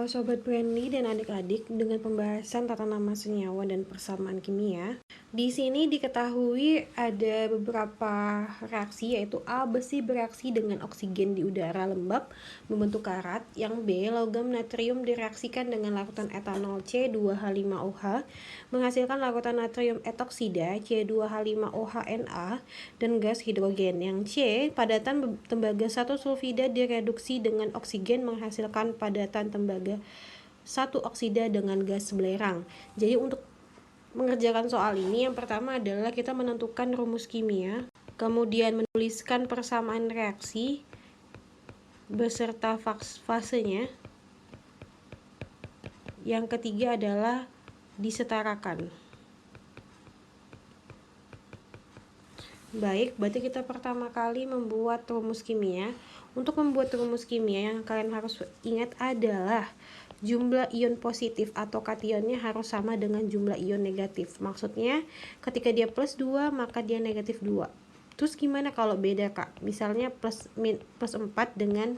Sobat Brandy dan adik-adik dengan pembahasan tata nama senyawa dan persamaan kimia. Di sini diketahui ada beberapa reaksi, yaitu A. Besi bereaksi dengan oksigen di udara lembab membentuk karat. Yang B. Logam natrium direaksikan dengan larutan etanol C2H5OH menghasilkan larutan natrium etoksida C2H5OH-Na dan gas hidrogen. Yang C. Padatan tembaga 1 sulfida direduksi dengan oksigen menghasilkan padatan tembaga 1 oksida dengan gas belerang. Jadi untuk mengerjakan soal ini, yang pertama adalah kita menentukan rumus kimia, kemudian menuliskan persamaan reaksi beserta fasenya. Yang ketiga adalah disetarakan. Baik, berarti kita pertama kali membuat rumus kimia. Untuk membuat rumus kimia yang kalian harus ingat adalah jumlah ion positif atau kationnya harus sama dengan jumlah ion negatif. Maksudnya ketika dia plus 2 maka dia negatif 2. Terus gimana kalau beda, Kak? Misalnya plus 4 dengan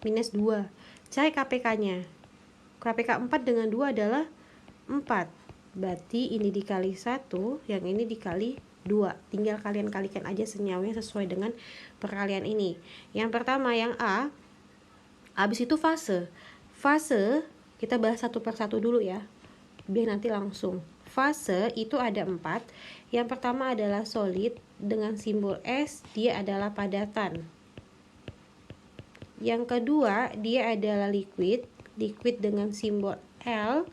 minus 2. Cari KPK-nya. KPK 4 dengan 2 adalah 4. Berarti ini dikali 1, yang ini dikali 2. Tinggal kalian kalikan aja senyawanya sesuai dengan perkalian ini. Yang pertama yang A. Habis itu fase. Fase kita bahas satu persatu dulu ya, biar nanti langsung. Fase itu ada 4. Yang pertama adalah solid dengan simbol S, dia adalah padatan. Yang kedua dia adalah liquid, liquid dengan simbol L,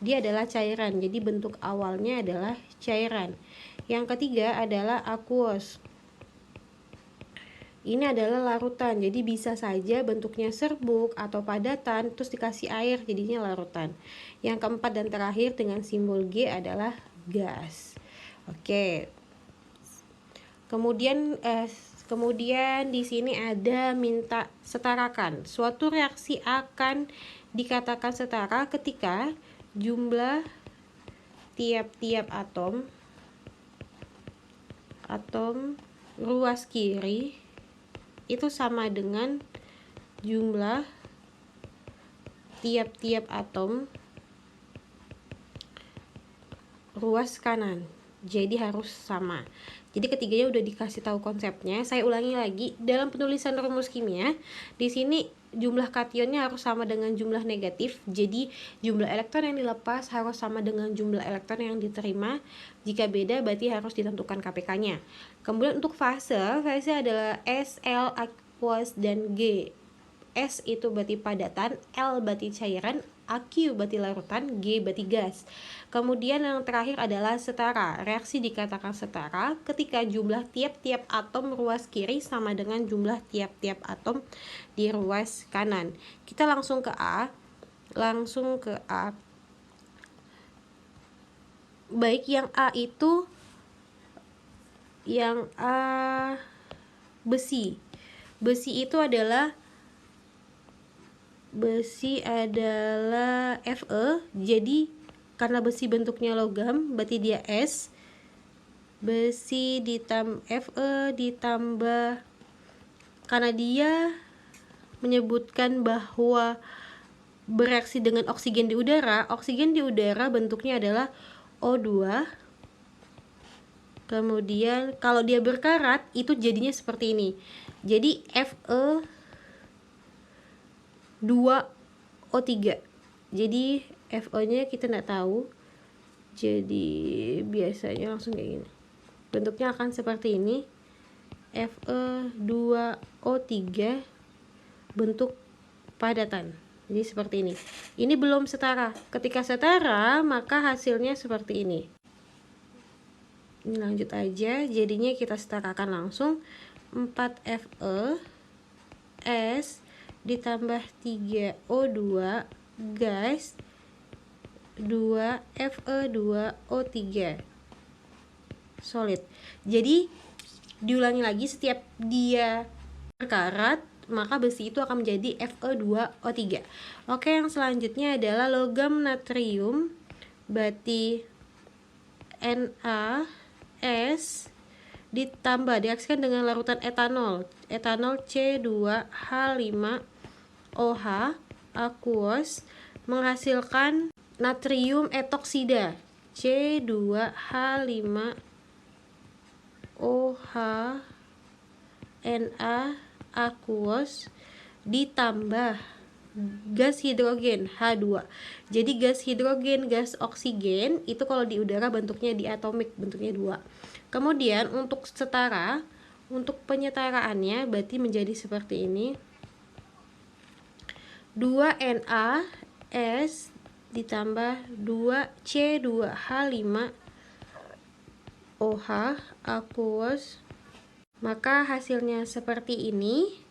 dia adalah cairan, jadi bentuk awalnya adalah cairan. Yang ketiga adalah aqueous. Ini adalah larutan, jadi bisa saja bentuknya serbuk atau padatan terus dikasih air jadinya larutan. Yang keempat dan terakhir dengan simbol G adalah gas. Oke. Kemudian di sini ada minta setarakan. Suatu reaksi akan dikatakan setara ketika jumlah tiap-tiap atom ruas kiri itu sama dengan jumlah tiap-tiap atom ruas kanan. Jadi harus sama. Jadi ketiganya udah dikasih tahu konsepnya. Saya ulangi lagi, dalam penulisan rumus kimia, di sini jumlah kationnya harus sama dengan jumlah negatif. Jadi jumlah elektron yang dilepas harus sama dengan jumlah elektron yang diterima. Jika beda berarti harus ditentukan KPK-nya. Kemudian untuk fase adalah S, L, aqueous, dan G. S itu berarti padatan, L berarti cairan, Aq berarti larutan, G berarti gas. Kemudian yang terakhir adalah setara. Reaksi dikatakan setara ketika jumlah tiap-tiap atom ruas kiri sama dengan jumlah tiap-tiap atom di ruas kanan. Kita langsung ke A. Baik, yang A itu besi. Besi itu adalah Fe, jadi karena besi bentuknya logam berarti dia S. Besi Fe ditambah, karena dia menyebutkan bahwa bereaksi dengan oksigen di udara. Oksigen di udara bentuknya adalah O2. Kemudian kalau dia berkarat itu jadinya seperti ini. Jadi Fe 2O3. Jadi Fe-nya kita nggak tahu. Jadi biasanya langsung kayak gini. Bentuknya akan seperti ini. Fe2O3 bentuk padatan. Jadi seperti ini. Ini belum setara. Ketika setara maka hasilnya seperti ini. Ini lanjut aja. Jadinya kita setarakan langsung. 4Fe S ditambah 3O2 gas 2Fe2O3 solid. Jadi diulangi lagi, setiap dia berkarat maka besi itu akan menjadi Fe2O3. Oke, yang selanjutnya adalah logam natrium, berarti NaS ditambah direaksikan dengan larutan etanol C2H5OH aqueous menghasilkan natrium etoksida C2H5OH Na aqueous ditambah gas hidrogen H2. Jadi gas hidrogen, gas oksigen itu kalau di udara bentuknya diatomik, bentuknya 2. Kemudian untuk setara, untuk penyetaraannya berarti menjadi seperti ini. 2NaS ditambah 2C2H5OH aqueous, maka hasilnya seperti ini.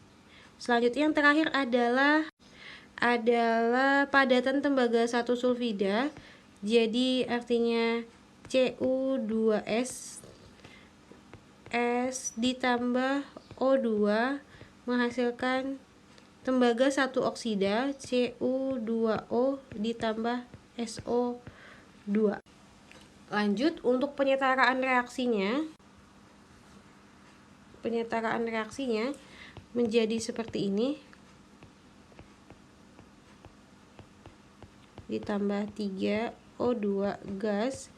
Selanjutnya yang terakhir adalah padatan tembaga 1 sulfida. Jadi artinya Cu2S ditambah O2 menghasilkan tembaga 1 oksida Cu2O ditambah SO2. Lanjut untuk penyetaraan reaksinya. Penyetaraan reaksinya menjadi seperti ini. Ditambah 3 O2 gas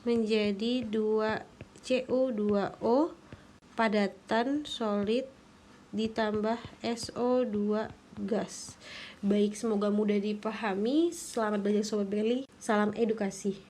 menjadi 2 Cu2O padatan solid ditambah SO2 gas. Baik, semoga mudah dipahami. Selamat belajar Sobat Berli. Salam edukasi.